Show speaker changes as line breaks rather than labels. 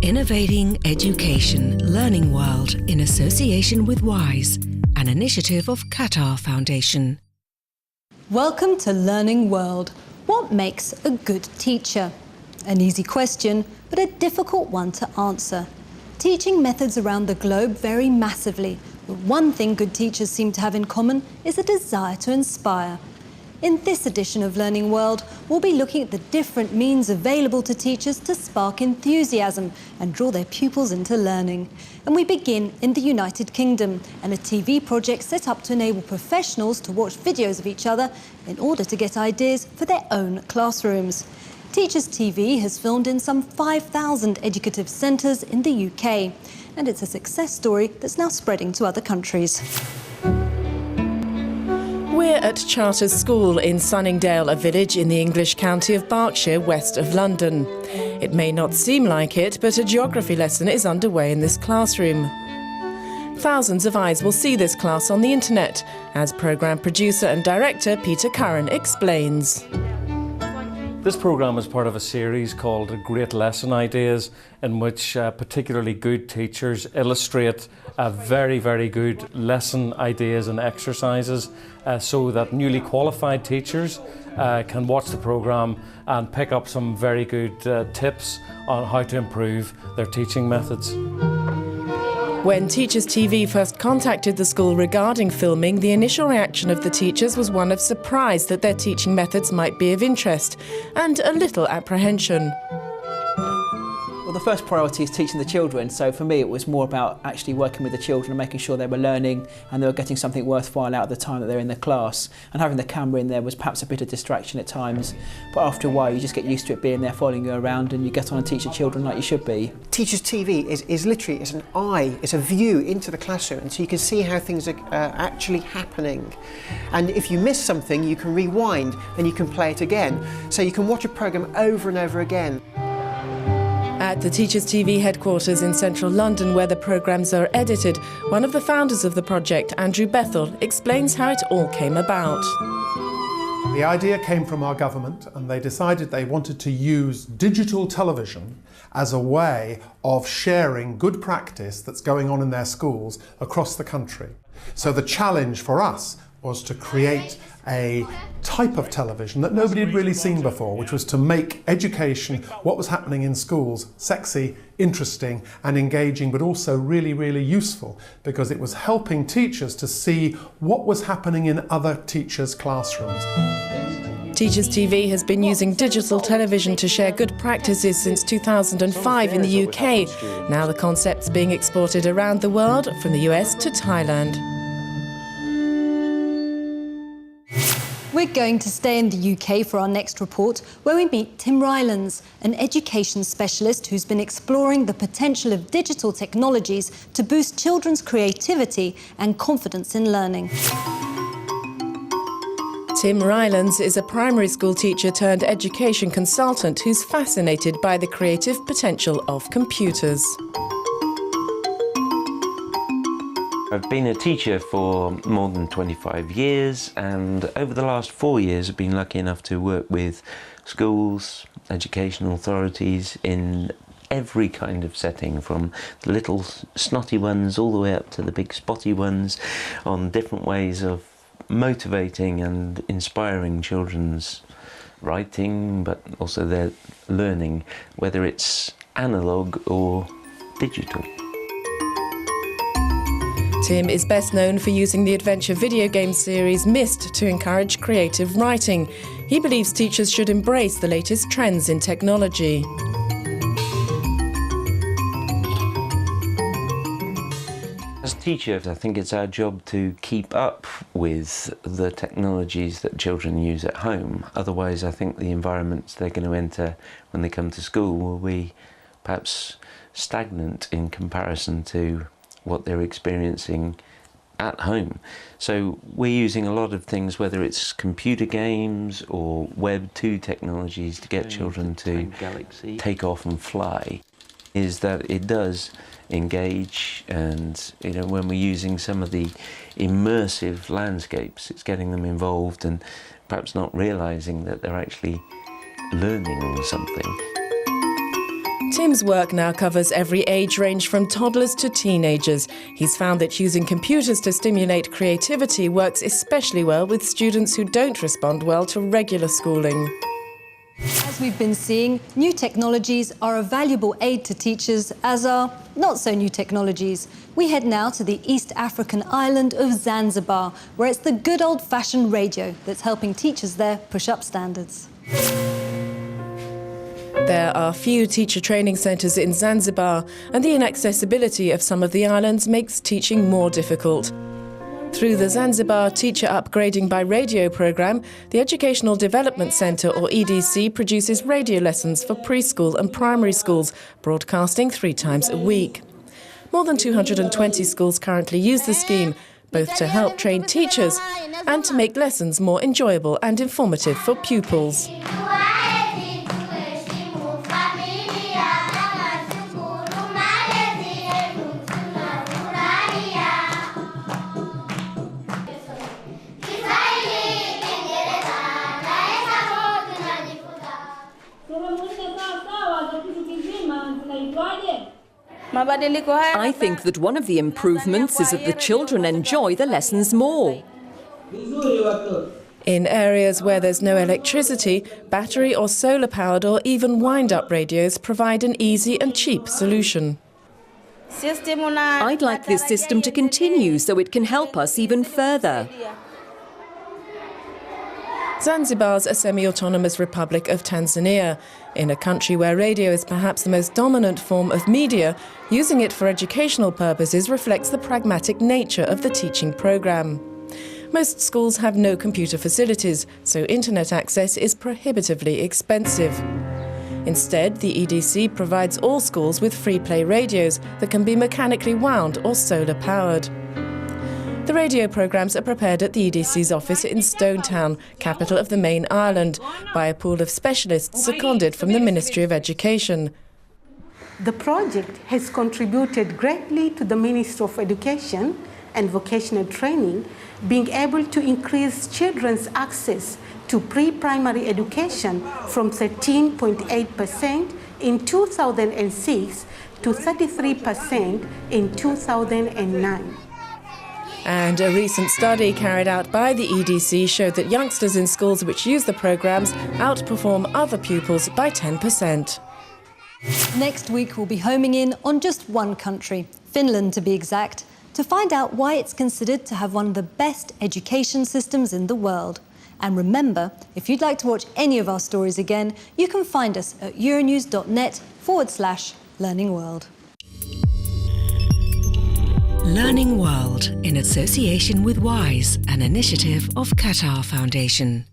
Innovating Education Learning World in association with WISE, an initiative of Qatar Foundation.
Welcome to Learning World. What makes a good teacher? An easy question, but a difficult one to answer. Teaching methods around the globe vary massively, but one thing good teachers seem to have in common is a desire to inspire. In this edition of Learning World, we'll be looking at the different means available to teachers to spark enthusiasm and draw their pupils into learning. And we begin in the United Kingdom and a TV project set up to enable professionals to watch videos of each other in order to get ideas for their own classrooms. Teachers TV has filmed in some 5,000 educative centres in the UK, and it's a success story that's now spreading to other countries.
We're at Charters School in Sunningdale, a village in the English county of Berkshire, west of London. It may not seem like it, but a geography lesson is underway in this classroom. Thousands of eyes will see this class on the internet, as programme producer and director Peter Curran explains.
This programme is part of a series called Great Lesson Ideas, in which particularly good teachers illustrate very, very good lesson ideas and exercises so that newly qualified teachers can watch the programme and pick up some very good tips on how to improve their teaching methods.
When Teachers TV first contacted the school regarding filming, the initial reaction of the teachers was one of surprise that their teaching methods might be of interest and a little apprehension.
Well, the first priority is teaching the children, so for me it was more about actually working with the children and making sure they were learning and they were getting something worthwhile out of the time that they're in the class. And having the camera in there was perhaps a bit of distraction at times, but after a while you just get used to it being there following you around and you get on and teach the children like you should be.
Teachers TV is literally an eye, it's a view into the classroom, and so you can see how things are actually happening. And if you miss something, you can rewind and you can play it again. So you can watch a programme over and over again.
At the Teachers TV headquarters in central London, where the programmes are edited, one of the founders of the project, Andrew Bethel, explains how it all came about.
The idea came from our government, and they decided they wanted to use digital television as a way of sharing good practice that's going on in their schools across the country. So the challenge for us was to create a type of television that nobody had really seen before, which was to make education, what was happening in schools, sexy, interesting and engaging, but also really, really useful, because it was helping teachers to see what was happening in other teachers' classrooms.
Teachers TV has been using digital television to share good practices since 2005 in the UK. Now the concept's being exported around the world, from the US to Thailand.
We're going to stay in the UK for our next report, where we meet Tim Rylands, an education specialist who's been exploring the potential of digital technologies to boost children's creativity and confidence in learning.
Tim Rylands is a primary school teacher turned education consultant who's fascinated by the creative potential of computers.
I've been a teacher for more than 25 years, and over the last 4 years I've been lucky enough to work with schools, educational authorities in every kind of setting, from the little snotty ones all the way up to the big spotty ones, on different ways of motivating and inspiring children's writing, but also their learning, whether it's analogue or digital.
Tim is best known for using the adventure video game series Myst to encourage creative writing. He believes teachers should embrace the latest trends in technology.
As teachers, I think it's our job to keep up with the technologies that children use at home. Otherwise, I think the environments they're going to enter when they come to school will be perhaps stagnant in comparison to what they're experiencing at home. So we're using a lot of things, whether it's computer games or Web 2 technologies, to get children to take off and fly, is that it does engage, and when we're using some of the immersive landscapes, it's getting them involved and perhaps not realising that they're actually learning something.
Tim's work now covers every age range from toddlers to teenagers. He's found that using computers to stimulate creativity works especially well with students who don't respond well to regular schooling.
As we've been seeing, new technologies are a valuable aid to teachers, as are not-so-new technologies. We head now to the East African island of Zanzibar, where it's the good old-fashioned radio that's helping teachers there push up standards.
There are few teacher training centres in Zanzibar, and the inaccessibility of some of the islands makes teaching more difficult. Through the Zanzibar Teacher Upgrading by Radio programme, the Educational Development Centre, or EDC, produces radio lessons for preschool and primary schools, broadcasting 3 times a week. More than 220 schools currently use the scheme, both to help train teachers and to make lessons more enjoyable and informative for pupils.
I think that one of the improvements is that the children enjoy the lessons more.
In areas where there's no electricity, battery or solar-powered or even wind-up radios provide an easy and cheap solution.
I'd like this system to continue so it can help us even further.
Zanzibar's a semi-autonomous republic of Tanzania. In a country where radio is perhaps the most dominant form of media, using it for educational purposes reflects the pragmatic nature of the teaching programme. Most schools have no computer facilities, so internet access is prohibitively expensive. Instead, the EDC provides all schools with free-play radios that can be mechanically wound or solar-powered. The radio programmes are prepared at the EDC's office in Stone Town, capital of the main island, by a pool of specialists seconded from the Ministry of Education.
The project has contributed greatly to the Ministry of Education and Vocational Training being able to increase children's access to pre-primary education from 13.8% in 2006 to 33% in 2009.
And a recent study carried out by the EDC showed that youngsters in schools which use the programmes outperform other pupils by 10%.
Next week, we'll be homing in on just one country, Finland to be exact, to find out why it's considered to have one of the best education systems in the world. And remember, if you'd like to watch any of our stories again, you can find us at euronews.net/Learning World.
Learning World in association with WISE, an initiative of Qatar Foundation.